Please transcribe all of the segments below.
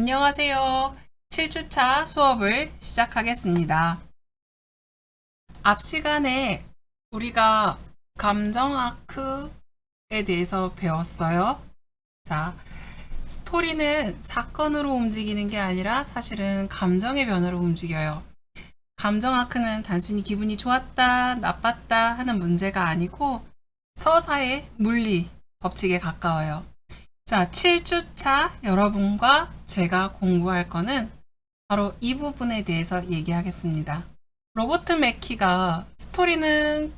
안녕하세요. 7주차 수업을 시작하겠습니다. 앞 시간에 우리가 감정 아크에 대해서 배웠어요. 자, 스토리는 사건으로 움직이는 게 아니라 사실은 감정의 변화로 움직여요. 감정 아크는 단순히 기분이 좋았다, 나빴다 하는 문제가 아니고 서사의 물리 법칙에 가까워요. 자, 7주차 여러분과 제가 공부할 거는 바로 이 부분에 대해서 얘기하겠습니다. 로버트 맥키가 스토리는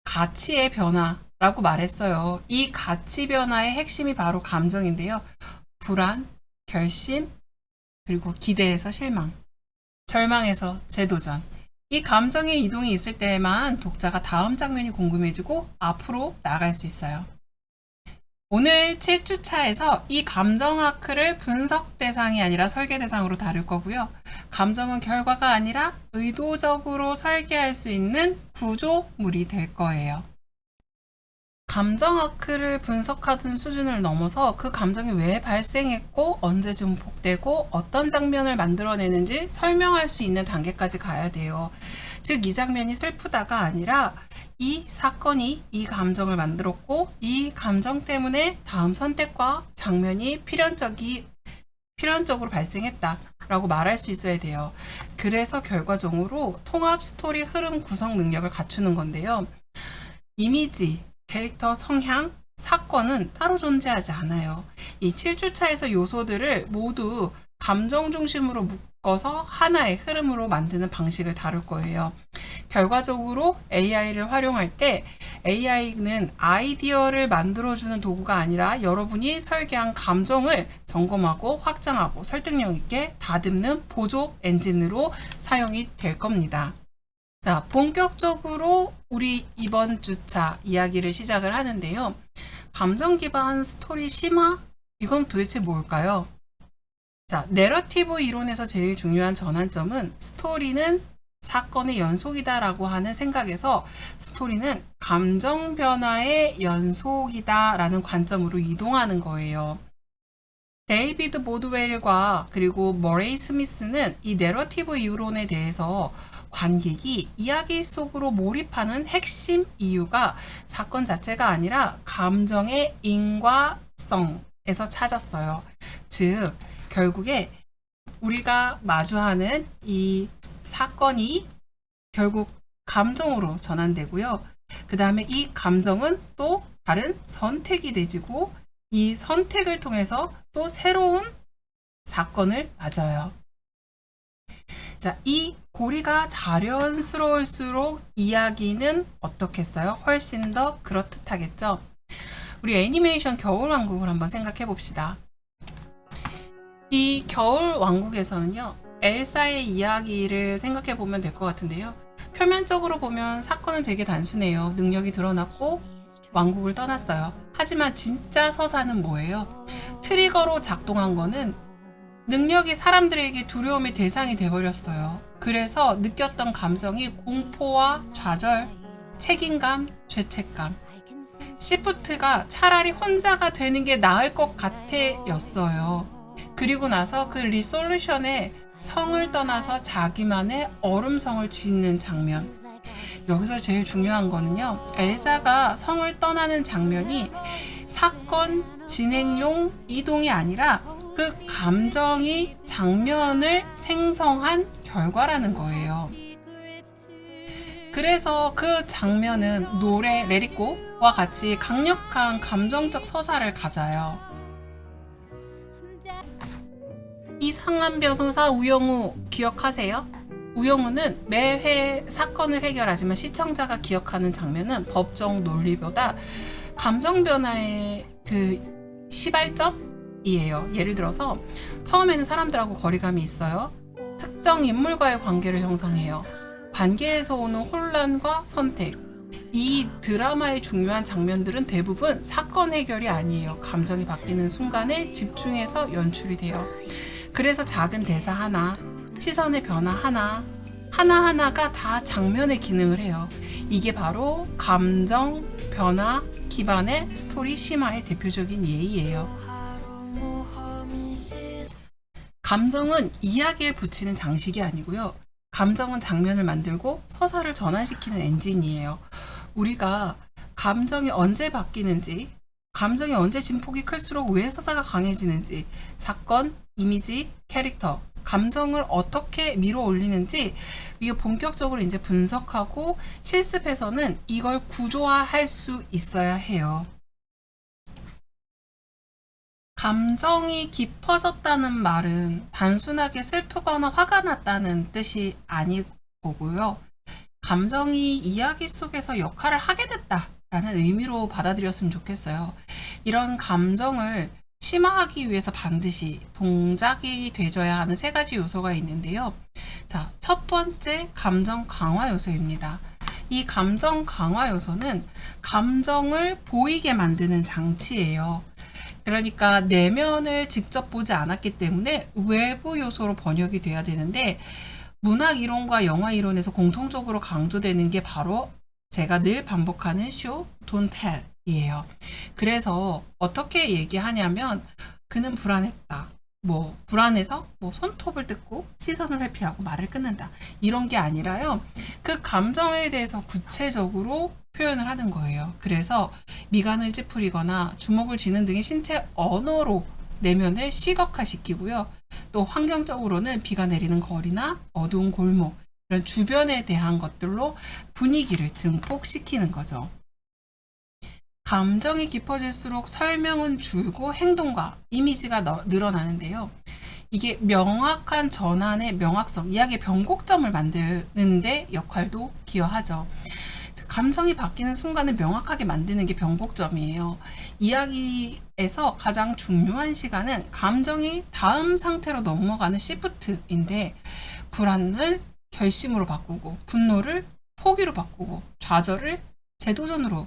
가치의 변화라고 말했어요. 이 가치 변화의 핵심이 바로 감정인데요. 불안, 결심, 그리고 기대에서 실망, 절망에서 재도전. 이 감정의 이동이 있을 때에만 독자가 다음 장면이 궁금해지고 앞으로 나아갈 수 있어요. 오늘 7주차에서 이 감정 아크를 분석 대상이 아니라 설계 대상으로 다룰 거고요. 감정은 결과가 아니라 의도적으로 설계할 수 있는 구조물이 될 거예요. 감정 아크를 분석하던 수준을 넘어서 그 감정이 왜 발생했고 언제 증폭되고 어떤 장면을 만들어내는지 설명할 수 있는 단계까지 가야 돼요. 즉, 이 장면이 슬프다가 아니라 이 사건이 이 감정을 만들었고 이 감정 때문에 다음 선택과 장면이 필연적으로 발생했다라고 말할 수 있어야 돼요. 그래서 결과적으로 통합 스토리 흐름 구성 능력을 갖추는 건데요. 이미지, 캐릭터 성향, 사건은 따로 존재하지 않아요. 이 7주차에서 요소들을 모두 감정 중심으로 묶어서 하나의 흐름으로 만드는 방식을 다룰 거예요. 결과적으로 AI를 활용할 때 AI는 아이디어를 만들어주는 도구가 아니라 여러분이 설계한 감정을 점검하고 확장하고 설득력 있게 다듬는 보조 엔진으로 사용이 될 겁니다. 자, 본격적으로 우리 이번 주차 이야기를 시작을 하는데요. 감정 기반 스토리 심화? 이건 도대체 뭘까요? 자, 내러티브 이론에서 제일 중요한 전환점은 스토리는 사건의 연속이다라고 하는 생각에서 스토리는 감정 변화의 연속이다라는 관점으로 이동하는 거예요. 데이비드 보드웰과 그리고 머레이 스미스는 이 내러티브 이론에 대해서 관객이 이야기 속으로 몰입하는 핵심 이유가 사건 자체가 아니라 감정의 인과성에서 찾았어요. 즉, 결국에 우리가 마주하는 이 사건이 결국 감정으로 전환되고요. 그 다음에 이 감정은 또 다른 선택이 되지고 이 선택을 통해서 또 새로운 사건을 맞아요. 자, 이 고리가 자연스러울수록 이야기는 어떻겠어요? 훨씬 더 그렇듯하겠죠? 우리 애니메이션 겨울왕국을 한번 생각해 봅시다. 이 겨울왕국에서는요, 엘사의 이야기를 생각해 보면 될 것 같은데요. 표면적으로 보면 사건은 되게 단순해요. 능력이 드러났고 왕국을 떠났어요. 하지만 진짜 서사는 뭐예요? 트리거로 작동한 거는 능력이 사람들에게 두려움의 대상이 돼버렸어요. 그래서 느꼈던 감정이 공포와 좌절, 책임감, 죄책감. 시프트가 차라리 혼자가 되는 게 나을 것 같아 였어요. 그리고 나서 그 리솔루션에 성을 떠나서 자기만의 얼음성을 짓는 장면. 여기서 제일 중요한 거는요, 엘사가 성을 떠나는 장면이 사건 진행용 이동이 아니라 그 감정이 장면을 생성한 결과라는 거예요. 그래서 그 장면은 노래 레리코와 같이 강력한 감정적 서사를 가져요. 이상한 변호사 우영우 기억하세요? 우영우는 매회 사건을 해결하지만 시청자가 기억하는 장면은 법정 논리보다 감정 변화의 그 시발점이에요. 예를 들어서 처음에는 사람들하고 거리감이 있어요. 특정 인물과의 관계를 형성해요. 관계에서 오는 혼란과 선택. 이 드라마의 중요한 장면들은 대부분 사건 해결이 아니에요. 감정이 바뀌는 순간에 집중해서 연출이 돼요. 그래서 작은 대사 하나, 시선의 변화 하나하나가 다 장면의 기능을 해요. 이게 바로 감정 변화 기반의 스토리 심화의 대표적인 예이예요. 감정은 이야기에 붙이는 장식이 아니고요. 감정은 장면을 만들고 서사를 전환시키는 엔진이에요. 우리가 감정이 언제 바뀌는지, 감정이 언제 진폭이 클수록 왜 서사가 강해지는지, 사건, 이미지, 캐릭터, 감정을 어떻게 밀어 올리는지 이게 본격적으로 이제 분석하고 실습해서는 이걸 구조화할 수 있어야 해요. 감정이 깊어졌다는 말은 단순하게 슬프거나 화가 났다는 뜻이 아니고요. 감정이 이야기 속에서 역할을 하게 됐다라는 의미로 받아들였으면 좋겠어요. 이런 감정을 심화하기 위해서 반드시 동작이 되져야 하는 세 가지 요소가 있는데요. 자, 첫 번째 감정 강화 요소입니다. 이 감정 강화 요소는 감정을 보이게 만드는 장치예요. 그러니까 내면을 직접 보지 않았기 때문에 외부 요소로 번역이 돼야 되는데 문학 이론과 영화 이론에서 공통적으로 강조되는 게 바로 제가 늘 반복하는 show, don't tell 이에요. 그래서 어떻게 얘기하냐면 그는 불안했다. 불안해서 손톱을 뜯고 시선을 회피하고 말을 끊는다. 이런 게 아니라요. 그 감정에 대해서 구체적으로 표현을 하는 거예요. 그래서 미간을 찌푸리거나 주먹을 쥐는 등의 신체 언어로 내면을 시각화시키고요. 또 환경적으로는 비가 내리는 거리나 어두운 골목, 이런 주변에 대한 것들로 분위기를 증폭시키는 거죠. 감정이 깊어질수록 설명은 줄고 행동과 이미지가 늘어나는데요. 이게 명확한 전환의 명확성, 이야기의 변곡점을 만드는데 역할도 기여하죠. 감정이 바뀌는 순간을 명확하게 만드는 게 변곡점이에요. 이야기에서 가장 중요한 시간은 감정이 다음 상태로 넘어가는 시프트인데 불안을 결심으로 바꾸고 분노를 포기로 바꾸고 좌절을 재도전으로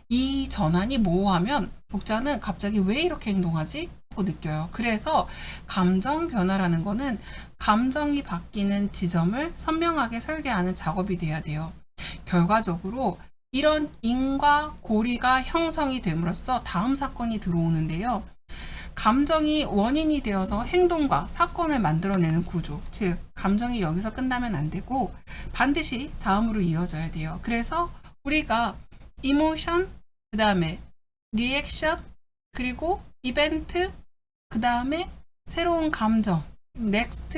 이 전환이 모호하면 독자는 갑자기 왜 이렇게 행동하지? 하고 느껴요. 그래서 감정 변화라는 거는 감정이 바뀌는 지점을 선명하게 설계하는 작업이 돼야 돼요. 결과적으로 이런 인과 고리가 형성이 됨으로써 다음 사건이 들어오는데요. 감정이 원인이 되어서 행동과 사건을 만들어내는 구조, 즉 감정이 여기서 끝나면 안 되고 반드시 다음으로 이어져야 돼요. 그래서 우리가 이모션, 그 다음에 리액션, 그리고 이벤트, 그 다음에 새로운 감정, 넥스트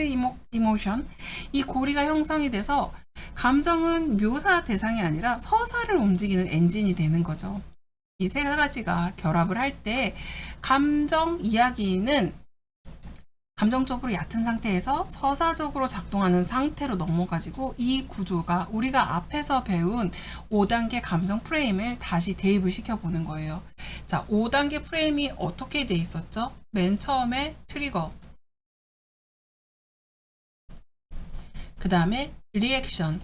이모션, 이 고리가 형성이 돼서 감정은 묘사 대상이 아니라 서사를 움직이는 엔진이 되는 거죠. 이 세 가지가 결합을 할 때 감정 이야기는 감정적으로 얕은 상태에서 서사적으로 작동하는 상태로 넘어가지고 이 구조가 우리가 앞에서 배운 5단계 감정 프레임을 다시 대입을 시켜보는 거예요. 자, 5단계 프레임이 어떻게 돼 있었죠? 맨 처음에 트리거, 그 다음에 리액션,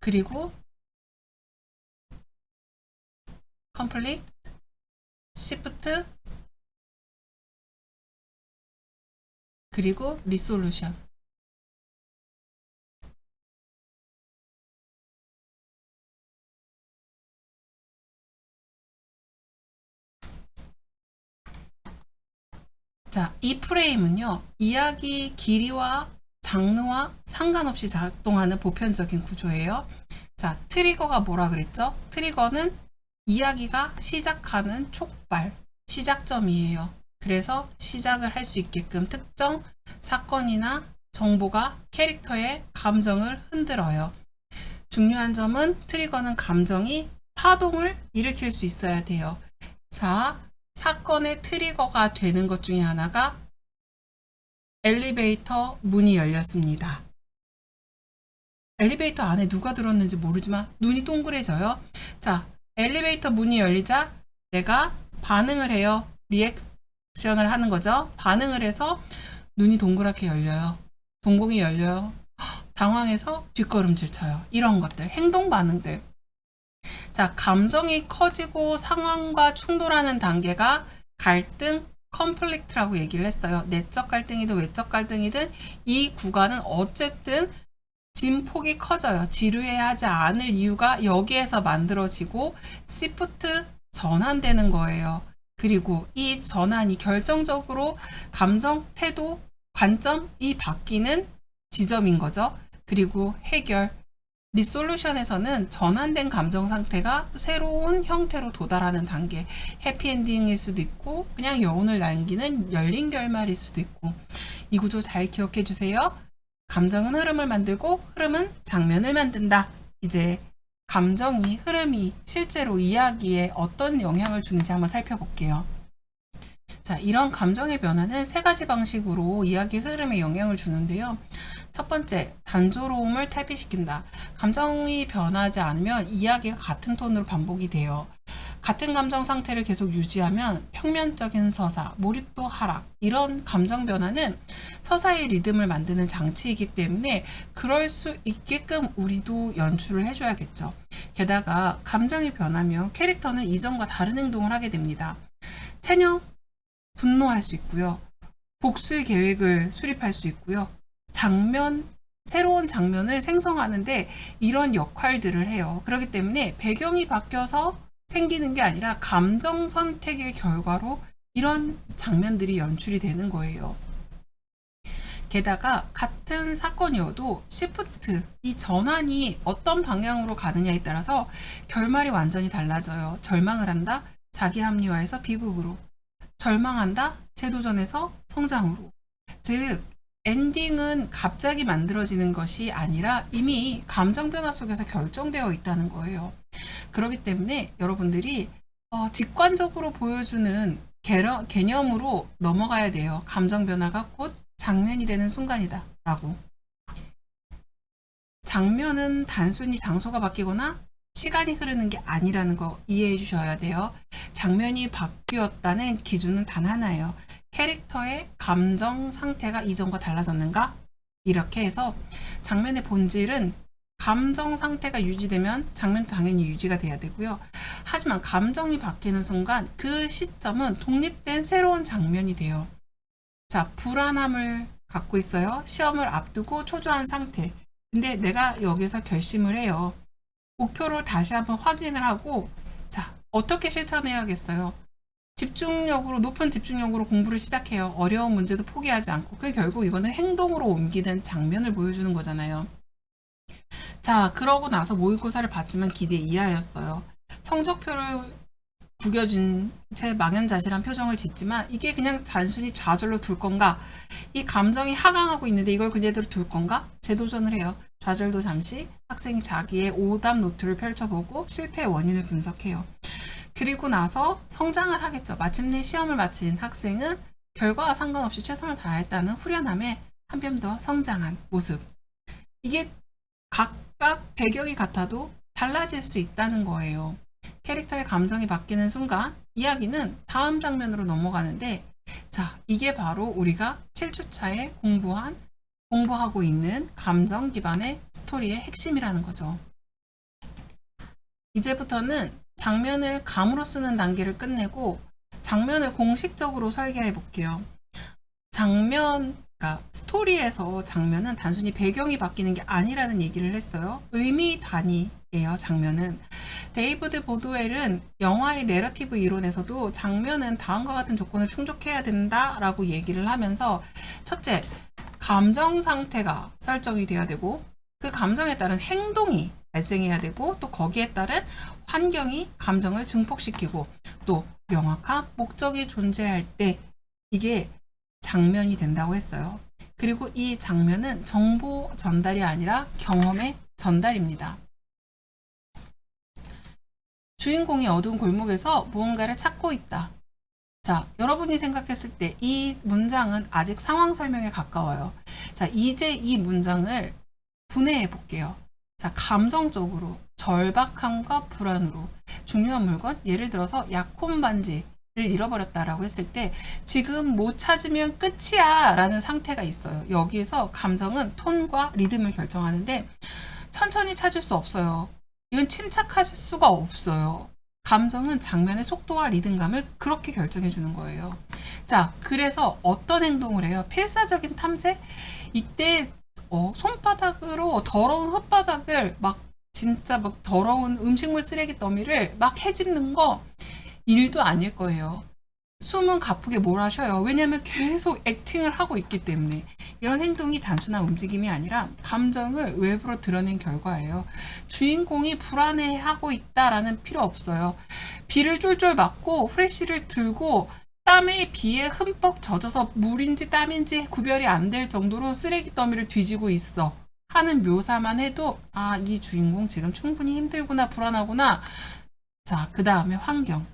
그리고 컴플릿, 시프트, 그리고 리솔루션. 자, 이 프레임은요, 이야기 길이와 장르와 상관없이 작동하는 보편적인 구조예요. 자, 트리거가 뭐라 그랬죠? 트리거는 이야기가 시작하는 촉발, 시작점이에요. 그래서 시작을 할 수 있게끔 특정 사건이나 정보가 캐릭터의 감정을 흔들어요. 중요한 점은 트리거는 감정이 파동을 일으킬 수 있어야 돼요. 자, 사건의 트리거가 되는 것 중에 하나가 엘리베이터 문이 열렸습니다. 엘리베이터 안에 누가 들었는지 모르지만 눈이 동그래져요. 자, 엘리베이터 문이 열리자 내가 반응을 해요. 리액션을 하는 거죠. 반응을 해서 눈이 동그랗게 열려요. 동공이 열려요. 당황해서 뒷걸음질 쳐요. 이런 것들, 행동 반응들. 자, 감정이 커지고 상황과 충돌하는 단계가 갈등, 컨플릭트라고 얘기를 했어요. 내적 갈등이든 외적 갈등이든 이 구간은 어쨌든 진폭이 커져요. 지루해야 하지 않을 이유가 여기에서 만들어지고 시프트 전환되는 거예요. 그리고 이 전환이 결정적으로 감정, 태도, 관점이 바뀌는 지점인 거죠. 그리고 해결, 리솔루션에서는 전환된 감정 상태가 새로운 형태로 도달하는 단계, 해피엔딩일 수도 있고 그냥 여운을 남기는 열린 결말일 수도 있고, 이 구조 잘 기억해 주세요. 감정은 흐름을 만들고 흐름은 장면을 만든다. 이제 감정이, 흐름이 실제로 이야기에 어떤 영향을 주는지 한번 살펴볼게요. 자, 이런 감정의 변화는 세 가지 방식으로 이야기 흐름에 영향을 주는데요. 첫 번째, 단조로움을 탈피시킨다. 감정이 변하지 않으면 이야기가 같은 톤으로 반복이 돼요. 같은 감정 상태를 계속 유지하면 평면적인 서사, 몰입도 하락, 이런 감정 변화는 서사의 리듬을 만드는 장치이기 때문에 그럴 수 있게끔 우리도 연출을 해줘야겠죠. 게다가 감정이 변하면 캐릭터는 이전과 다른 행동을 하게 됩니다. 체념, 분노할 수 있고요. 복수의 계획을 수립할 수 있고요. 새로운 장면을 생성하는데 이런 역할들을 해요. 그렇기 때문에 배경이 바뀌어서 생기는 게 아니라 감정 선택의 결과로 이런 장면들이 연출이 되는 거예요. 게다가 같은 사건이어도 시프트, 이 전환이 어떤 방향으로 가느냐에 따라서 결말이 완전히 달라져요. 절망을 한다? 자기 합리화에서 비극으로. 절망한다? 재도전에서 성장으로. 즉, 엔딩은 갑자기 만들어지는 것이 아니라 이미 감정 변화 속에서 결정되어 있다는 거예요. 그렇기 때문에 여러분들이 직관적으로 보여주는 개념으로 넘어가야 돼요. 감정 변화가 곧 장면이 되는 순간이다 라고. 장면은 단순히 장소가 바뀌거나 시간이 흐르는 게 아니라는 거 이해해 주셔야 돼요. 장면이 바뀌었다는 기준은 단 하나예요. 캐릭터의 감정 상태가 이전과 달라졌는가? 이렇게 해서 장면의 본질은 감정 상태가 유지되면 장면도 당연히 유지가 돼야 되고요. 하지만 감정이 바뀌는 순간 그 시점은 독립된 새로운 장면이 돼요. 자, 불안함을 갖고 있어요. 시험을 앞두고 초조한 상태. 근데 내가 여기서 결심을 해요. 목표를 다시 한번 확인을 하고, 자, 어떻게 실천해야겠어요? 높은 집중력으로 공부를 시작해요. 어려운 문제도 포기하지 않고. 그 결국 이거는 행동으로 옮기는 장면을 보여주는 거잖아요. 자, 그러고 나서 모의고사를 봤지만 기대 이하였어요. 성적표를 구겨진 채 망연자실한 표정을 짓지만 이게 그냥 단순히 좌절로 둘 건가? 이 감정이 하강하고 있는데 이걸 그대로 둘 건가? 재도전을 해요. 좌절도 잠시. 학생이 자기의 오답 노트를 펼쳐보고 실패의 원인을 분석해요. 그리고 나서 성장을 하겠죠. 마침내 시험을 마친 학생은 결과와 상관없이 최선을 다했다는 후련함에 한 뼘 더 성장한 모습. 이게 각각 배경이 같아도 달라질 수 있다는 거예요. 캐릭터의 감정이 바뀌는 순간 이야기는 다음 장면으로 넘어가는데, 자, 이게 바로 우리가 7주차에 공부하고 있는 감정 기반의 스토리의 핵심이라는 거죠. 이제부터는 장면을 감으로 쓰는 단계를 끝내고 장면을 공식적으로 설계해 볼게요. 그러니까 스토리에서 장면은 단순히 배경이 바뀌는 게 아니라는 얘기를 했어요. 의미 단위예요, 장면은. 데이비드 보드웰은 영화의 내러티브 이론에서도 장면은 다음과 같은 조건을 충족해야 된다라고 얘기를 하면서, 첫째, 감정 상태가 설정이 돼야 되고 그 감정에 따른 행동이 발생해야 되고 또 거기에 따른 환경이 감정을 증폭시키고 또 명확한 목적이 존재할 때 이게 장면이 된다고 했어요. 그리고 이 장면은 정보 전달이 아니라 경험의 전달입니다. 주인공이 어두운 골목에서 무언가를 찾고 있다. 자, 여러분이 생각했을 때 이 문장은 아직 상황 설명에 가까워요. 자, 이제 이 문장을 분해해 볼게요. 자, 감정적으로 절박함과 불안으로 중요한 물건, 예를 들어서 약혼 반지를 잃어버렸다라고 했을 때 지금 못 찾으면 끝이야 라는 상태가 있어요. 여기에서 감정은 톤과 리듬을 결정하는데 천천히 찾을 수 없어요. 이건 침착할 수가 없어요. 감정은 장면의 속도와 리듬감을 그렇게 결정해 주는 거예요. 자, 그래서 어떤 행동을 해요? 필사적인 탐색? 이때 손바닥으로 더러운 흙바닥을 진짜 더러운 음식물 쓰레기 더미를 막 헤집는 거 일도 아닐 거예요. 숨은 가쁘게 몰아쉬어요. 왜냐하면 계속 액팅을 하고 있기 때문에. 이런 행동이 단순한 움직임이 아니라 감정을 외부로 드러낸 결과예요. 주인공이 불안해하고 있다라는 필요 없어요. 비를 쫄쫄 맞고 후레쉬를 들고 땀에 비에 흠뻑 젖어서 물인지 땀인지 구별이 안 될 정도로 쓰레기 더미를 뒤지고 있어 하는 묘사만 해도 아, 이 주인공 지금 충분히 힘들구나, 불안하구나. 자, 그 다음에 환경.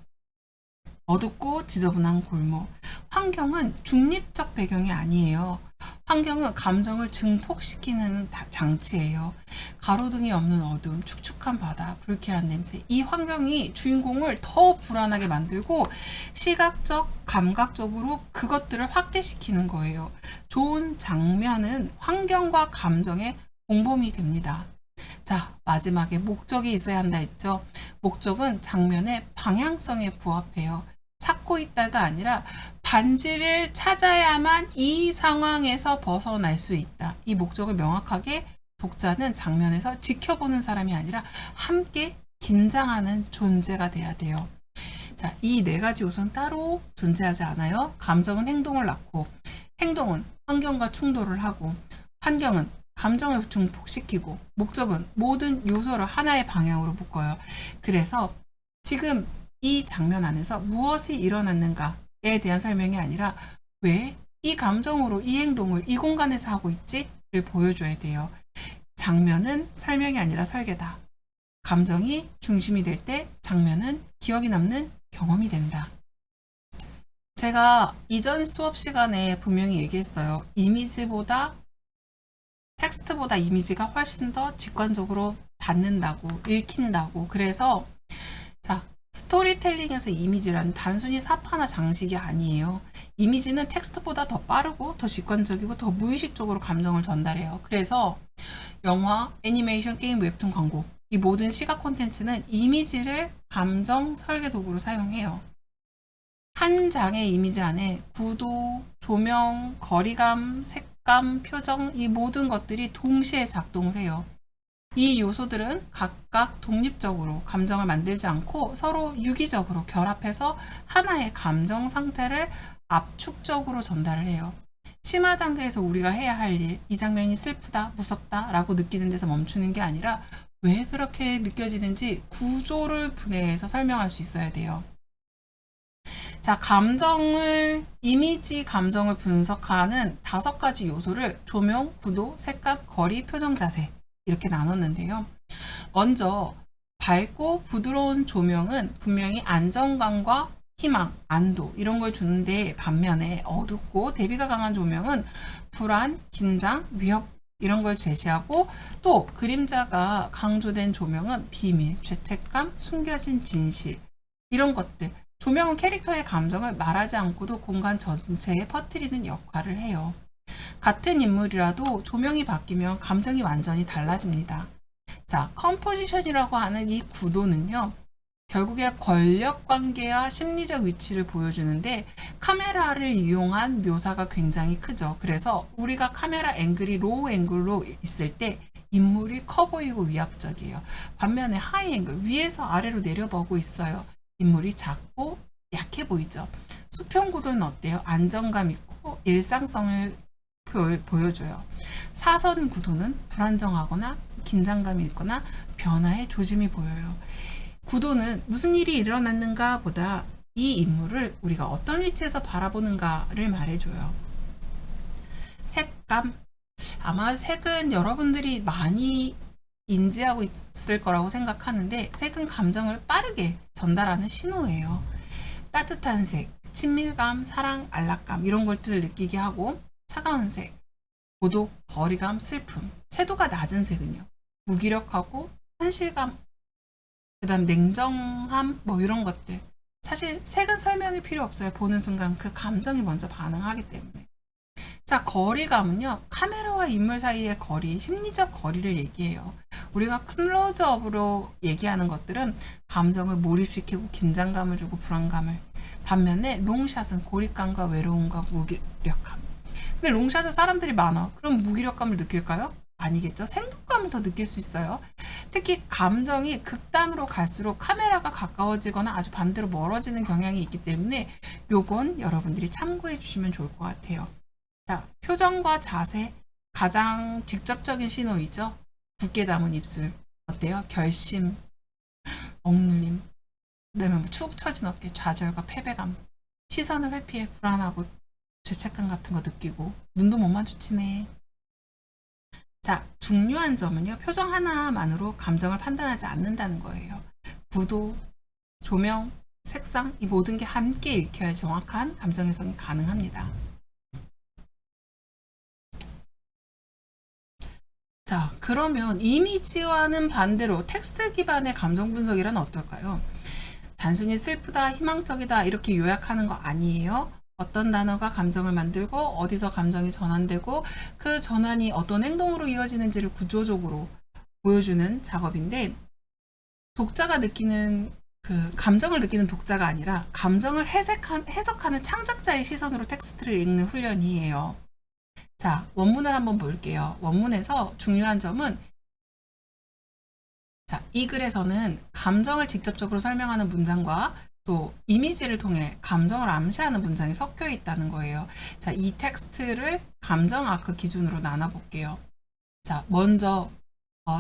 어둡고 지저분한 골목. 환경은 중립적 배경이 아니에요. 환경은 감정을 증폭시키는 장치예요. 가로등이 없는 어둠, 축축한 바다, 불쾌한 냄새. 이 환경이 주인공을 더 불안하게 만들고 시각적, 감각적으로 그것들을 확대시키는 거예요. 좋은 장면은 환경과 감정의 공범이 됩니다. 자, 마지막에 목적이 있어야 한다 했죠. 목적은 장면의 방향성에 부합해요. 찾고 있다가 아니라 반지를 찾아야만 이 상황에서 벗어날 수 있다. 이 목적을 명확하게 독자는 장면에서 지켜보는 사람이 아니라 함께 긴장하는 존재가 돼야 돼요. 자, 이 네 가지 요소는 따로 존재하지 않아요. 감정은 행동을 낳고, 행동은 환경과 충돌을 하고, 환경은 감정을 증폭시키고, 목적은 모든 요소를 하나의 방향으로 묶어요. 그래서 지금 이 장면 안에서 무엇이 일어났는가에 대한 설명이 아니라 왜 이 감정으로 이 행동을 이 공간에서 하고 있지를 보여줘야 돼요. 장면은 설명이 아니라 설계다. 감정이 중심이 될 때 장면은 기억이 남는 경험이 된다. 제가 이전 수업 시간에 분명히 얘기했어요. 이미지보다 텍스트보다 이미지가 훨씬 더 직관적으로 닿는다고, 읽힌다고. 그래서 자, 스토리텔링에서 이미지란 단순히 사파나 장식이 아니에요. 이미지는 텍스트보다 더 빠르고 더 직관적이고 더 무의식적으로 감정을 전달해요. 그래서 영화, 애니메이션, 게임, 웹툰, 광고 이 모든 시각 콘텐츠는 이미지를 감정 설계 도구로 사용해요. 한 장의 이미지 안에 구도, 조명, 거리감, 색감, 표정 이 모든 것들이 동시에 작동을 해요. 이 요소들은 각각 독립적으로 감정을 만들지 않고 서로 유기적으로 결합해서 하나의 감정 상태를 압축적으로 전달을 해요. 심화 단계에서 우리가 해야 할 일, 이 장면이 슬프다, 무섭다 라고 느끼는 데서 멈추는 게 아니라 왜 그렇게 느껴지는지 구조를 분해해서 설명할 수 있어야 돼요. 자, 이미지 감정을 분석하는 5가지 요소를 조명, 구도, 색감, 거리, 표정, 자세 이렇게 나눴는데요. 먼저 밝고 부드러운 조명은 분명히 안정감과 희망, 안도 이런 걸 주는데 반면에 어둡고 대비가 강한 조명은 불안, 긴장, 위협 이런 걸 제시하고 또 그림자가 강조된 조명은 비밀, 죄책감, 숨겨진 진실 이런 것들 조명은 캐릭터의 감정을 말하지 않고도 공간 전체에 퍼뜨리는 역할을 해요. 같은 인물이라도 조명이 바뀌면 감정이 완전히 달라집니다. 자, 컴포지션이라고 하는 이 구도는요. 결국에 권력 관계와 심리적 위치를 보여주는데 카메라를 이용한 묘사가 굉장히 크죠. 그래서 우리가 카메라 앵글이 로우 앵글로 있을 때 인물이 커 보이고 위압적이에요. 반면에 하이 앵글, 위에서 아래로 내려보고 있어요. 인물이 작고 약해 보이죠. 수평 구도는 어때요? 안정감 있고 일상성을 보여줘요. 사선 구도는 불안정하거나 긴장감이 있거나 변화의 조짐이 보여요. 구도는 무슨 일이 일어났는가 보다 이 인물을 우리가 어떤 위치에서 바라보는가를 말해줘요. 색감. 아마 색은 여러분들이 많이 인지하고 있을 거라고 생각하는데 색은 감정을 빠르게 전달하는 신호예요. 따뜻한 색, 친밀감, 사랑, 안락감 이런 것들을 느끼게 하고 차가운 색, 고독, 거리감, 슬픔, 채도가 낮은 색은요. 무기력하고 현실감, 그 다음 냉정함 뭐 이런 것들. 사실 색은 설명이 필요 없어요. 보는 순간 그 감정이 먼저 반응하기 때문에. 자, 거리감은요. 카메라와 인물 사이의 거리, 심리적 거리를 얘기해요. 우리가 클로즈업으로 얘기하는 것들은 감정을 몰입시키고 긴장감을 주고 불안감을. 반면에 롱샷은 고립감과 외로움과 무기력함. 근데 롱샷에 사람들이 많아. 그럼 무기력감을 느낄까요? 아니겠죠. 생동감을 더 느낄 수 있어요. 특히 감정이 극단으로 갈수록 카메라가 가까워지거나 아주 반대로 멀어지는 경향이 있기 때문에 요건 여러분들이 참고해 주시면 좋을 것 같아요. 자, 표정과 자세, 가장 직접적인 신호이죠. 굳게 담은 입술. 어때요? 결심, 억눌림, 그다음에 축 처진 어깨, 좌절과 패배감, 시선을 회피해 불안하고 죄책감 같은 거 느끼고 눈도 못 마주치네. 자, 중요한 점은요. 표정 하나만으로 감정을 판단하지 않는다는 거예요. 구도, 조명, 색상 이 모든 게 함께 읽혀야 정확한 감정 해석이 가능합니다. 자, 그러면 이미지와는 반대로 텍스트 기반의 감정 분석이란 어떨까요? 단순히 슬프다, 희망적이다 이렇게 요약하는 거 아니에요. 어떤 단어가 감정을 만들고 어디서 감정이 전환되고 그 전환이 어떤 행동으로 이어지는지를 구조적으로 보여주는 작업인데 독자가 느끼는 그 감정을 느끼는 독자가 아니라 감정을 해석하는 창작자의 시선으로 텍스트를 읽는 훈련이에요. 자, 원문을 한번 볼게요. 원문에서 중요한 점은 자, 이 글에서는 감정을 직접적으로 설명하는 문장과 또 이미지를 통해 감정을 암시하는 문장이 섞여 있다는 거예요. 자, 이 텍스트를 감정 아크 기준으로 나눠볼게요. 자, 먼저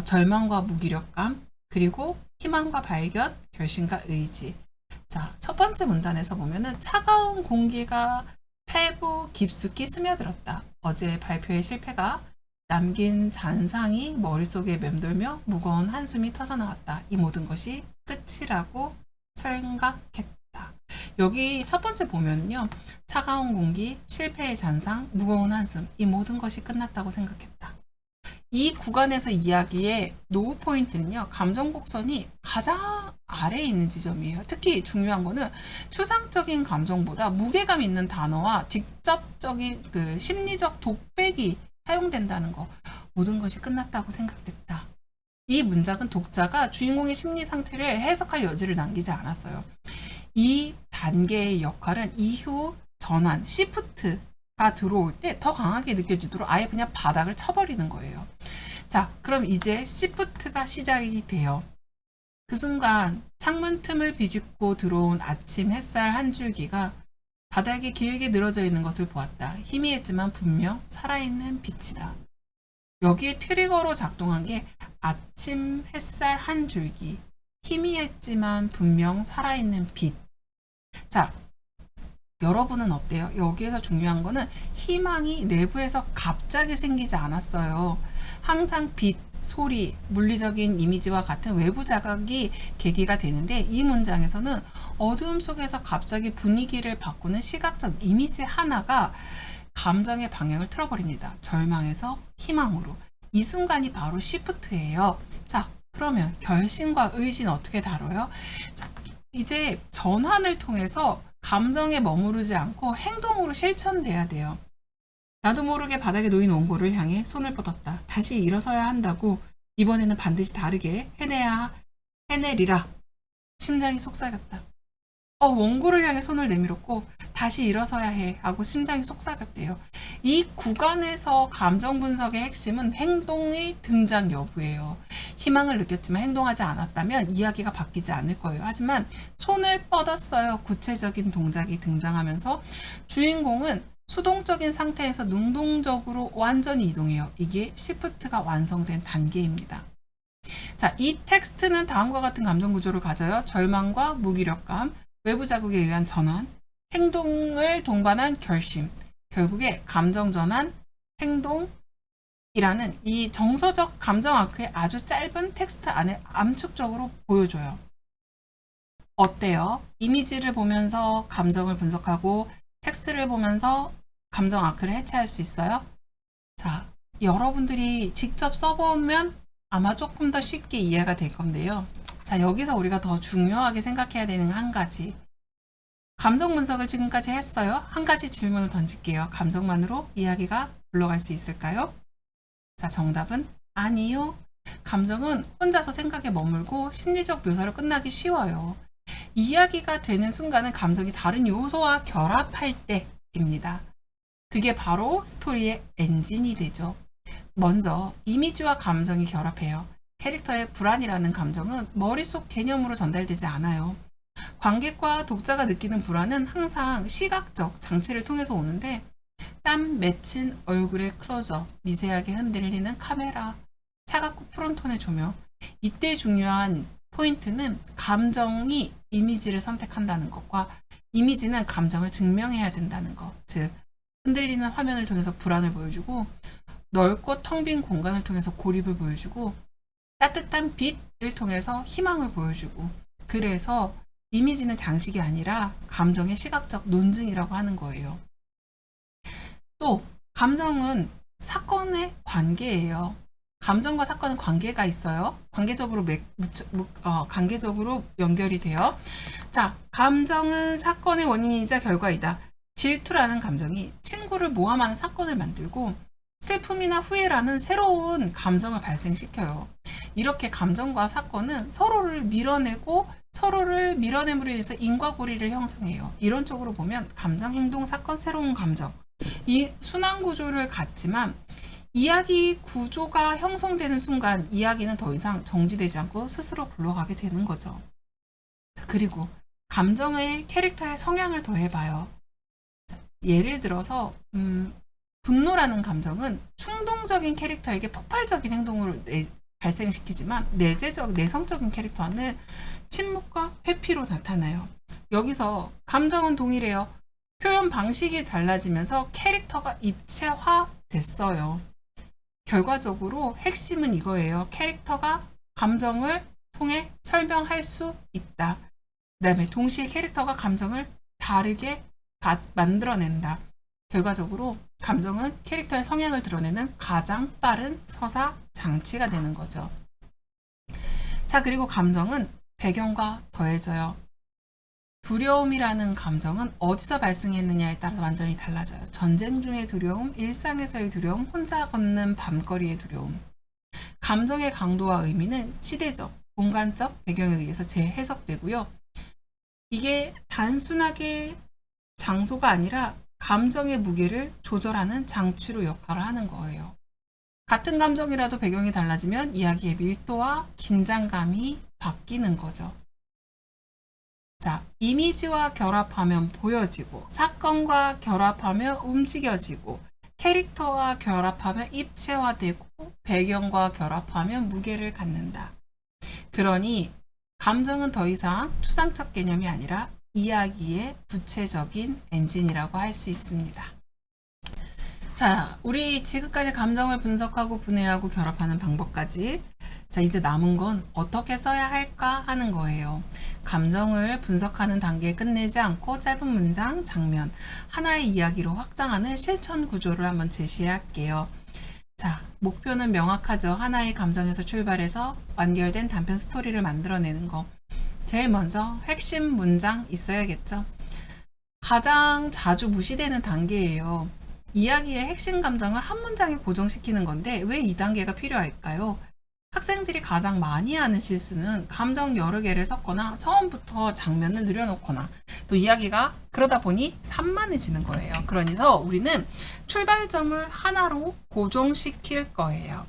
절망과 무기력감, 그리고 희망과 발견, 결심과 의지. 자, 첫 번째 문단에서 보면은 차가운 공기가 폐부 깊숙이 스며들었다. 어제 발표의 실패가 남긴 잔상이 머릿속에 맴돌며 무거운 한숨이 터져나왔다. 이 모든 것이 끝이라고 생각했다. 여기 첫 번째 보면은요. 차가운 공기, 실패의 잔상, 무거운 한숨 이 모든 것이 끝났다고 생각했다. 이 구간에서 이야기의 노후 포인트는요. 감정 곡선이 가장 아래에 있는 지점이에요. 특히 중요한 거는 추상적인 감정보다 무게감 있는 단어와 직접적인 그 심리적 독백이 사용된다는 거. 모든 것이 끝났다고 생각됐다. 이 문장은 독자가 주인공의 심리 상태를 해석할 여지를 남기지 않았어요. 이 단계의 역할은 이후 전환, 시프트가 들어올 때 더 강하게 느껴지도록 아예 그냥 바닥을 쳐버리는 거예요. 자, 그럼 이제 시프트가 시작이 돼요. 그 순간 창문 틈을 비집고 들어온 아침 햇살 한 줄기가 바닥에 길게 늘어져 있는 것을 보았다. 희미했지만 분명 살아있는 빛이다. 여기에 트리거로 작동한 게 아침 햇살 한 줄기, 희미했지만 분명 살아있는 빛. 자, 여러분은 어때요? 여기에서 중요한 거는 희망이 내부에서 갑자기 생기지 않았어요. 항상 빛, 소리, 물리적인 이미지와 같은 외부 자극이 계기가 되는데 이 문장에서는 어두움 속에서 갑자기 분위기를 바꾸는 시각적 이미지 하나가 감정의 방향을 틀어버립니다. 절망에서 희망으로. 이 순간이 바로 시프트예요. 자, 그러면 결심과 의지는 어떻게 다뤄요? 자, 이제 전환을 통해서 감정에 머무르지 않고 행동으로 실천돼야 돼요. 나도 모르게 바닥에 놓인 원고를 향해 손을 뻗었다. 다시 일어서야 한다고. 이번에는 반드시 다르게 해내리라. 심장이 속삭였다. 원고를 향해 손을 내밀었고 다시 일어서야 해 하고 심장이 속삭였대요. 이 구간에서 감정 분석의 핵심은 행동의 등장 여부예요. 희망을 느꼈지만 행동하지 않았다면 이야기가 바뀌지 않을 거예요. 하지만 손을 뻗었어요. 구체적인 동작이 등장하면서 주인공은 수동적인 상태에서 능동적으로 완전히 이동해요. 이게 시프트가 완성된 단계입니다. 자, 이 텍스트는 다음과 같은 감정 구조를 가져요. 절망과 무기력감, 외부 자극에 의한 전환, 행동을 동반한 결심, 결국에 감정 전환, 행동이라는 이 정서적 감정 아크의 아주 짧은 텍스트 안에 암축적으로 보여줘요. 어때요? 이미지를 보면서 감정을 분석하고 텍스트를 보면서 감정 아크를 해체할 수 있어요? 자, 여러분들이 직접 써보면 아마 조금 더 쉽게 이해가 될 건데요. 자, 여기서 우리가 더 중요하게 생각해야 되는 한 가지. 감정 분석을 지금까지 했어요. 한 가지 질문을 던질게요. 감정만으로 이야기가 흘러갈 수 있을까요? 자, 정답은 아니요. 감정은 혼자서 생각에 머물고 심리적 묘사로 끝나기 쉬워요. 이야기가 되는 순간은 감정이 다른 요소와 결합할 때입니다. 그게 바로 스토리의 엔진이 되죠. 먼저 이미지와 감정이 결합해요. 캐릭터의 불안이라는 감정은 머릿속 개념으로 전달되지 않아요. 관객과 독자가 느끼는 불안은 항상 시각적 장치를 통해서 오는데 땀 맺힌 얼굴의 클로즈업, 미세하게 흔들리는 카메라, 차갑고 푸른 톤의 조명. 이때 중요한 포인트는 감정이 이미지를 선택한다는 것과 이미지는 감정을 증명해야 된다는 것. 즉, 흔들리는 화면을 통해서 불안을 보여주고 넓고 텅 빈 공간을 통해서 고립을 보여주고 따뜻한 빛을 통해서 희망을 보여주고 그래서 이미지는 장식이 아니라 감정의 시각적 논증이라고 하는 거예요. 또 감정은 사건의 관계예요. 감정과 사건은 관계가 있어요. 관계적으로 연결이 돼요. 자, 감정은 사건의 원인이자 결과이다. 질투라는 감정이 친구를 모함하는 사건을 만들고 슬픔이나 후회라는 새로운 감정을 발생시켜요. 이렇게 감정과 사건은 서로를 밀어내고 서로를 밀어냄으로 인해서 인과고리를 형성해요. 이론적으로 보면 감정, 행동, 사건, 새로운 감정. 이 순환 구조를 갖지만 이야기 구조가 형성되는 순간 이야기는 더 이상 정지되지 않고 스스로 굴러가게 되는 거죠. 그리고 감정의 캐릭터의 성향을 더해봐요. 예를 들어서 분노라는 감정은 충동적인 캐릭터에게 폭발적인 행동을 발생시키지만 내성적인 캐릭터는 침묵과 회피로 나타나요. 여기서 감정은 동일해요. 표현 방식이 달라지면서 캐릭터가 입체화됐어요. 결과적으로 핵심은 이거예요. 캐릭터가 감정을 통해 설명할 수 있다. 그 다음에 동시에 캐릭터가 감정을 다르게 만들어낸다. 결과적으로 감정은 캐릭터의 성향을 드러내는 가장 빠른 서사 장치가 되는 거죠. 자, 그리고 감정은 배경과 더해져요. 두려움이라는 감정은 어디서 발생했느냐에 따라서 완전히 달라져요. 전쟁 중의 두려움, 일상에서의 두려움, 혼자 걷는 밤거리의 두려움. 감정의 강도와 의미는 시대적, 공간적 배경에 의해서 재해석되고요. 이게 단순하게 장소가 아니라 감정의 무게를 조절하는 장치로 역할을 하는 거예요. 같은 감정이라도 배경이 달라지면 이야기의 밀도와 긴장감이 바뀌는 거죠. 자, 이미지와 결합하면 보여지고, 사건과 결합하면 움직여지고, 캐릭터와 결합하면 입체화되고, 배경과 결합하면 무게를 갖는다. 그러니 감정은 더 이상 추상적 개념이 아니라 이야기의 구체적인 엔진이라고 할 수 있습니다. 자, 우리 지금까지 감정을 분석하고 분해하고 결합하는 방법까지. 자, 이제 남은 건 어떻게 써야 할까 하는 거예요. 감정을 분석하는 단계에 끝내지 않고 짧은 문장, 장면, 하나의 이야기로 확장하는 실천 구조를 한번 제시할게요. 자, 목표는 명확하죠. 하나의 감정에서 출발해서 완결된 단편 스토리를 만들어내는 거. 제일 먼저 핵심 문장 있어야겠죠. 가장 자주 무시되는 단계예요. 이야기의 핵심 감정을 한 문장에 고정시키는 건데 왜 이 단계가 필요할까요? 학생들이 가장 많이 하는 실수는 감정 여러 개를 섞거나 처음부터 장면을 늘려놓거나 또 이야기가 그러다 보니 산만해지는 거예요. 그러니까 우리는 출발점을 하나로 고정시킬 거예요.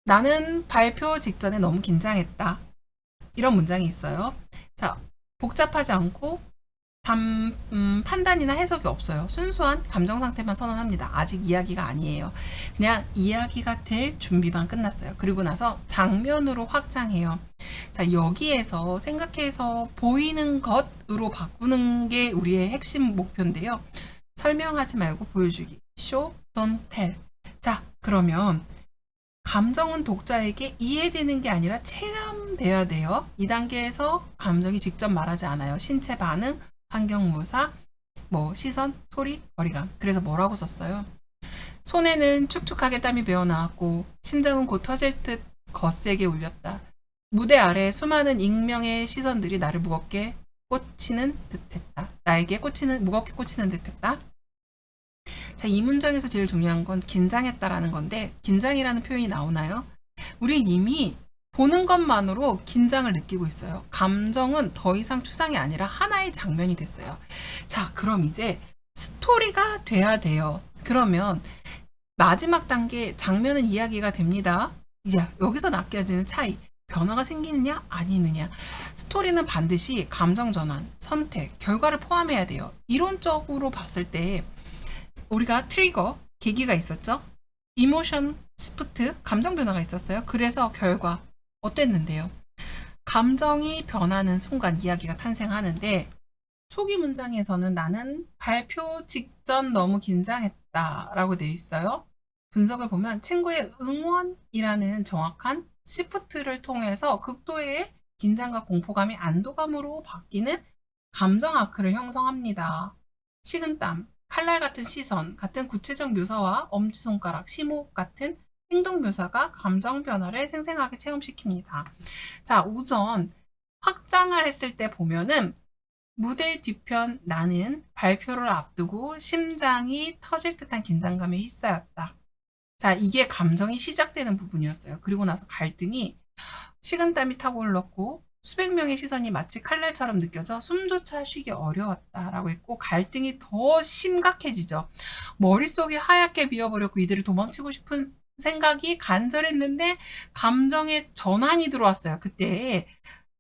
나는 발표 직전에 너무 긴장했다. 이런 문장이 있어요. 자, 복잡하지 않고 판단이나 해석이 없어요. 순수한 감정 상태만 선언합니다. 아직 이야기가 아니에요. 그냥 이야기가 될 준비만 끝났어요. 그리고 나서 장면으로 확장해요. 자, 여기에서 생각해서 보이는 것으로 바꾸는 게 우리의 핵심 목표인데요. 설명하지 말고 보여주기. Show, don't tell. 자, 그러면 감정은 독자에게 이해되는 게 아니라 체감돼야 돼요. 이 단계에서 감정이 직접 말하지 않아요. 신체 반응, 환경묘사, 시선, 소리, 거리감. 그래서 뭐라고 썼어요? 손에는 축축하게 땀이 배어나왔고 심장은 곧 터질 듯 거세게 울렸다. 무대 아래 수많은 익명의 시선들이 나를 무겁게 꽂히는 듯했다. 나에게 무겁게 꽂히는 듯했다. 자, 이 문장에서 제일 중요한 건 긴장했다라는 건데 긴장이라는 표현이 나오나요? 우리 이미 보는 것만으로 긴장을 느끼고 있어요. 감정은 더 이상 추상이 아니라 하나의 장면이 됐어요. 자, 그럼 이제 스토리가 돼야 돼요. 그러면 마지막 단계 장면은 이야기가 됩니다. 이제 여기서 느껴지는 차이. 변화가 생기느냐 아니느냐. 스토리는 반드시 감정 전환, 선택, 결과를 포함해야 돼요. 이론적으로 봤을 때 우리가 트리거, 계기가 있었죠. 이모션 시프트, 감정 변화가 있었어요. 그래서 결과 어땠는데요? 감정이 변하는 순간 이야기가 탄생하는데 초기 문장에서는 나는 발표 직전 너무 긴장했다 라고 돼 있어요. 분석을 보면 친구의 응원이라는 정확한 시프트를 통해서 극도의 긴장과 공포감이 안도감으로 바뀌는 감정 아크를 형성합니다. 식은땀, 칼날 같은 시선, 같은 구체적 묘사와 엄지손가락, 심호흡 같은 행동 묘사가 감정 변화를 생생하게 체험시킵니다. 자, 우선 확장을 했을 때 보면은 무대 뒤편 나는 발표를 앞두고 심장이 터질 듯한 긴장감에 휩싸였다. 자, 이게 감정이 시작되는 부분이었어요. 그리고 나서 갈등이 식은땀이 타고 올랐고 수백 명의 시선이 마치 칼날처럼 느껴져 숨조차 쉬기 어려웠다라고 했고 갈등이 더 심각해지죠. 머릿속이 하얗게 비어버렸고 이들을 도망치고 싶은 생각이 간절했는데 감정의 전환이 들어왔어요. 그때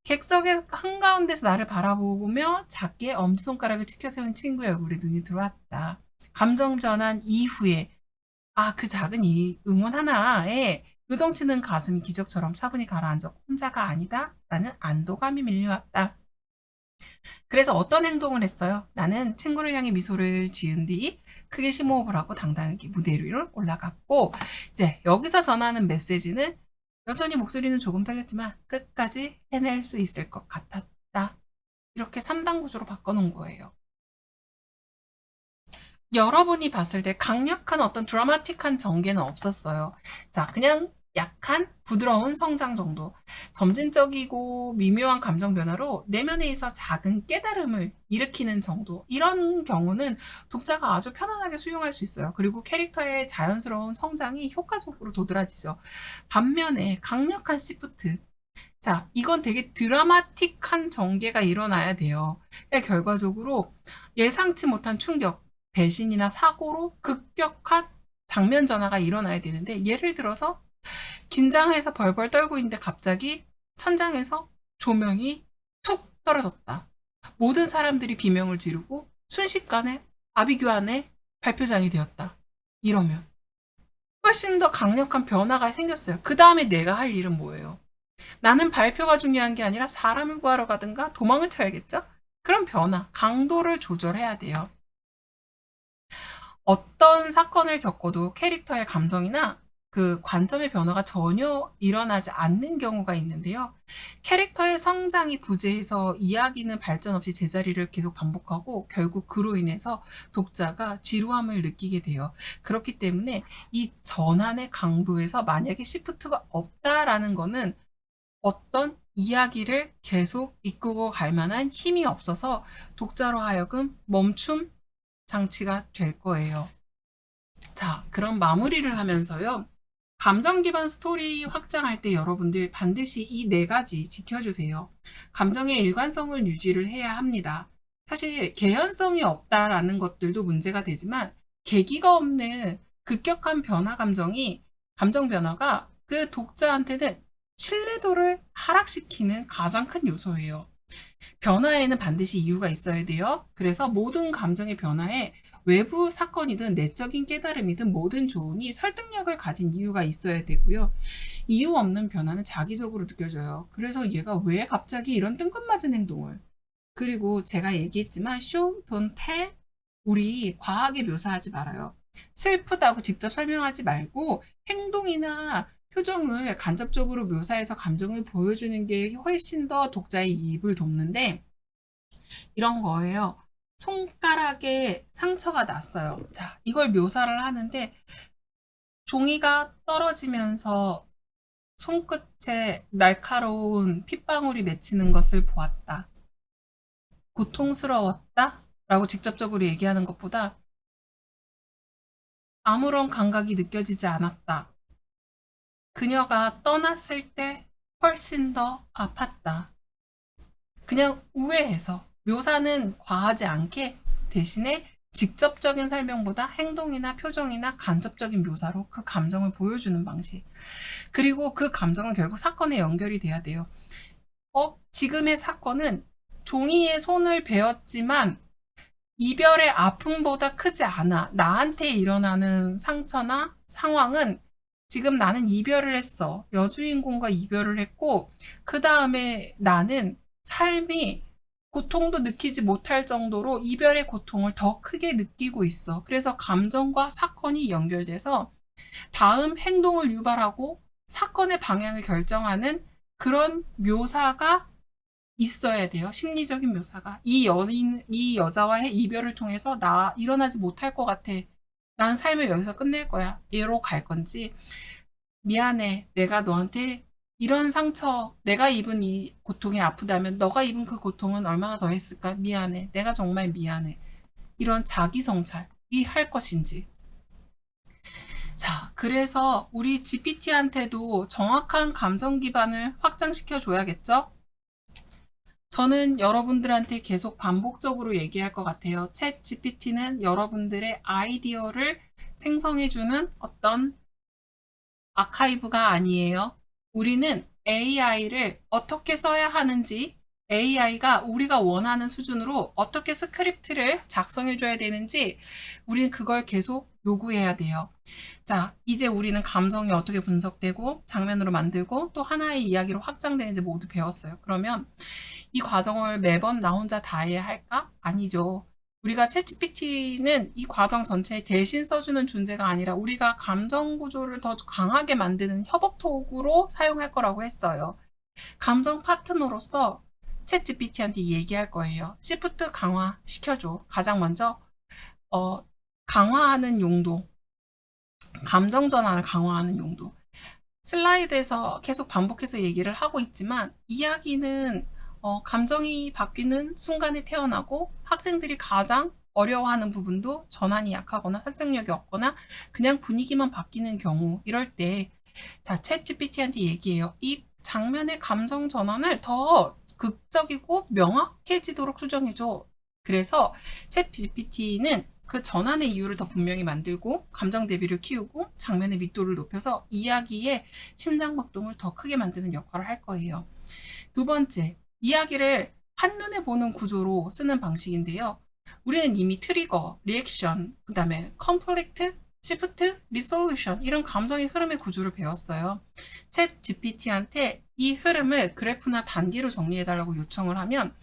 객석의 한가운데서 나를 바라보며 작게 엄지손가락을 치켜 세운 친구의 얼굴에 눈이 들어왔다. 감정 전환 이후에 그 작은 이 응원 하나에 요동치는 가슴이 기적처럼 차분히 가라앉아 혼자가 아니다 라는 안도감이 밀려왔다. 그래서 어떤 행동을 했어요? 나는 친구를 향해 미소를 지은 뒤 크게 심호흡을 하고 당당하게 무대 위로 올라갔고 이제 여기서 전하는 메시지는 여전히 목소리는 조금 떨렸지만 끝까지 해낼 수 있을 것 같았다. 이렇게 3단 구조로 바꿔놓은 거예요. 여러분이 봤을 때 강력한 어떤 드라마틱한 전개는 없었어요. 자, 그냥 약한 부드러운 성장 정도. 점진적이고 미묘한 감정 변화로 내면에 있어 작은 깨달음을 일으키는 정도. 이런 경우는 독자가 아주 편안하게 수용할 수 있어요. 그리고 캐릭터의 자연스러운 성장이 효과적으로 도드라지죠. 반면에 강력한 시프트. 자, 이건 되게 드라마틱한 전개가 일어나야 돼요. 결과적으로 예상치 못한 충격, 배신이나 사고로 급격한 장면 전환가 일어나야 되는데 예를 들어서 긴장해서 벌벌 떨고 있는데 갑자기 천장에서 조명이 툭 떨어졌다. 모든 사람들이 비명을 지르고 순식간에 아비규환의 발표장이 되었다. 이러면 훨씬 더 강력한 변화가 생겼어요. 그 다음에 내가 할 일은 뭐예요? 나는 발표가 중요한 게 아니라 사람을 구하러 가든가 도망을 쳐야겠죠? 그런 변화, 강도를 조절해야 돼요. 어떤 사건을 겪어도 캐릭터의 감정이나 그 관점의 변화가 전혀 일어나지 않는 경우가 있는데요. 캐릭터의 성장이 부재해서 이야기는 발전 없이 제자리를 계속 반복하고 결국 그로 인해서 독자가 지루함을 느끼게 돼요. 그렇기 때문에 이 전환의 강도에서 만약에 시프트가 없다라는 거는 어떤 이야기를 계속 이끌고 갈 만한 힘이 없어서 독자로 하여금 멈춤 장치가 될 거예요. 자, 그럼 마무리를 하면서요. 감정 기반 스토리 확장할 때 여러분들 반드시 이 4가지 지켜주세요. 감정의 일관성을 유지를 해야 합니다. 사실 개연성이 없다라는 것들도 문제가 되지만 계기가 없는 급격한 감정 변화가 그 독자한테는 신뢰도를 하락시키는 가장 큰 요소예요. 변화에는 반드시 이유가 있어야 돼요. 그래서 모든 감정의 변화에 외부 사건이든 내적인 깨달음이든 모든 조언이 설득력을 가진 이유가 있어야 되고요. 이유 없는 변화는 자기적으로 느껴져요. 그래서 얘가 왜 갑자기 이런 뜬금맞은 행동을. 그리고 제가 얘기했지만 show, don't tell. 우리 과하게 묘사하지 말아요. 슬프다고 직접 설명하지 말고 행동이나 표정을 간접적으로 묘사해서 감정을 보여주는 게 훨씬 더 독자의 이입을 돕는데 이런 거예요. 손가락에 상처가 났어요. 자, 이걸 묘사를 하는데 종이가 떨어지면서 손끝에 날카로운 핏방울이 맺히는 것을 보았다. 고통스러웠다? 라고 직접적으로 얘기하는 것보다 아무런 감각이 느껴지지 않았다. 그녀가 떠났을 때 훨씬 더 아팠다. 그냥 우회해서 묘사는 과하지 않게 대신에 직접적인 설명보다 행동이나 표정이나 간접적인 묘사로 그 감정을 보여주는 방식. 그리고 그 감정은 결국 사건에 연결이 돼야 돼요. 지금의 사건은 종이에 손을 베었지만 이별의 아픔보다 크지 않아. 나한테 일어나는 상처나 상황은 지금 나는 이별을 했어. 여주인공과 이별을 했고, 그 다음에 나는 삶이 고통도 느끼지 못할 정도로 이별의 고통을 더 크게 느끼고 있어. 그래서 감정과 사건이 연결돼서 다음 행동을 유발하고 사건의 방향을 결정하는 그런 묘사가 있어야 돼요. 심리적인 묘사가. 이 여자와의 이별을 통해서 나 일어나지 못할 것 같아. 난 삶을 여기서 끝낼 거야. 얘로 갈 건지. 미안해. 내가 너한테 이런 상처, 내가 입은 이 고통이 아프다면 너가 입은 그 고통은 얼마나 더 했을까? 미안해. 내가 정말 미안해. 이런 자기 성찰이 할 것인지. 자, 그래서 우리 GPT한테도 정확한 감정 기반을 확장시켜 줘야겠죠? 저는 여러분들한테 계속 반복적으로 얘기할 것 같아요. 챗 GPT는 여러분들의 아이디어를 생성해주는 어떤 아카이브가 아니에요. 우리는 AI를 어떻게 써야 하는지, AI가 우리가 원하는 수준으로 어떻게 스크립트를 작성해줘야 되는지, 우리는 그걸 계속 요구해야 돼요. 자, 이제 우리는 감정이 어떻게 분석되고, 장면으로 만들고, 또 하나의 이야기로 확장되는지 모두 배웠어요. 그러면 이 과정을 매번 나 혼자 다 해야 할까? 아니죠. 우리가 챗GPT는 이 과정 전체에 대신 써주는 존재가 아니라 우리가 감정 구조를 더 강하게 만드는 협업 도구로 사용할 거라고 했어요. 감정 파트너로서 챗GPT한테 얘기할 거예요. 시프트 강화 시켜줘. 가장 먼저 강화하는 용도, 감정 전환을 강화하는 용도. 슬라이드에서 계속 반복해서 얘기를 하고 있지만 이야기는 감정이 바뀌는 순간에 태어나고 학생들이 가장 어려워하는 부분도 전환이 약하거나 설득력이 없거나 그냥 분위기만 바뀌는 경우 이럴 때 자, 챗GPT한테 얘기해요. 이 장면의 감정 전환을 더 극적이고 명확해지도록 수정해줘. 그래서 챗GPT는 그 전환의 이유를 더 분명히 만들고 감정 대비를 키우고 장면의密도를 높여서 이야기의 심장박동을 더 크게 만드는 역할을 할 거예요. 두 번째, 이야기를 한눈에 보는 구조로 쓰는 방식인데요. 우리는 이미 트리거, 리액션, 그 다음에 컨플릭트, 시프트, 리솔루션 이런 감정의 흐름의 구조를 배웠어요. 챗 GPT한테 이 흐름을 그래프나 단계로 정리해달라고 요청을 하면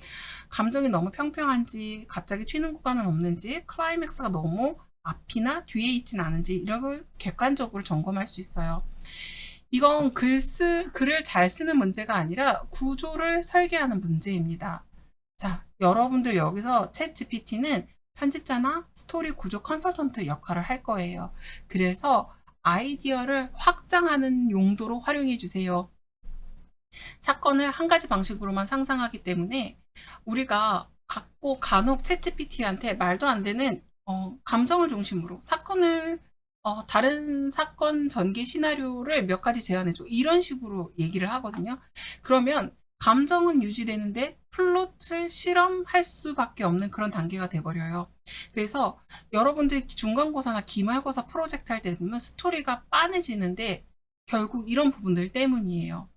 감정이 너무 평평한지 갑자기 튀는 구간은 없는지 클라이맥스가 너무 앞이나 뒤에 있진 않은지 이런 걸 객관적으로 점검할 수 있어요. 이건 글을 잘 쓰는 문제가 아니라 구조를 설계하는 문제입니다. 자, 여러분들 여기서 챗 GPT는 편집자나 스토리 구조 컨설턴트 역할을 할 거예요. 그래서 아이디어를 확장하는 용도로 활용해 주세요. 사건을 한 가지 방식으로만 상상하기 때문에 우리가 간혹 챗 GPT한테 말도 안 되는 감정을 중심으로 사건을 다른 사건 전개 시나리오를 몇 가지 제안해줘. 이런 식으로 얘기를 하거든요. 그러면 감정은 유지되는데 플롯을 실험할 수밖에 없는 그런 단계가 돼버려요. 그래서 여러분들 중간고사나 기말고사 프로젝트 할 때 보면 스토리가 빤해지는데 결국 이런 부분들 때문이에요.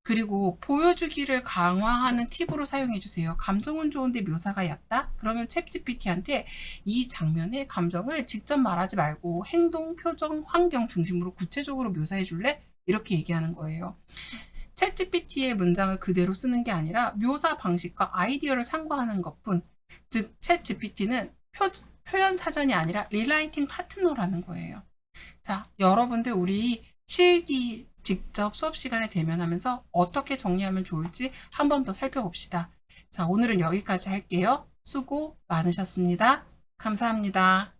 그리고 보여주기를 강화하는 팁으로 사용해주세요. 감정은 좋은데 묘사가 얕다? 그러면 챗GPT한테 이 장면의 감정을 직접 말하지 말고 행동, 표정, 환경 중심으로 구체적으로 묘사해줄래? 이렇게 얘기하는 거예요. 챗GPT의 문장을 그대로 쓰는 게 아니라 묘사 방식과 아이디어를 참고하는 것뿐. 즉, 챗GPT는 표현 사전이 아니라 리라이팅 파트너라는 거예요. 자, 여러분들 우리 실기 직접 수업 시간에 대면하면서 어떻게 정리하면 좋을지 한 번 더 살펴봅시다. 자, 오늘은 여기까지 할게요. 수고 많으셨습니다. 감사합니다.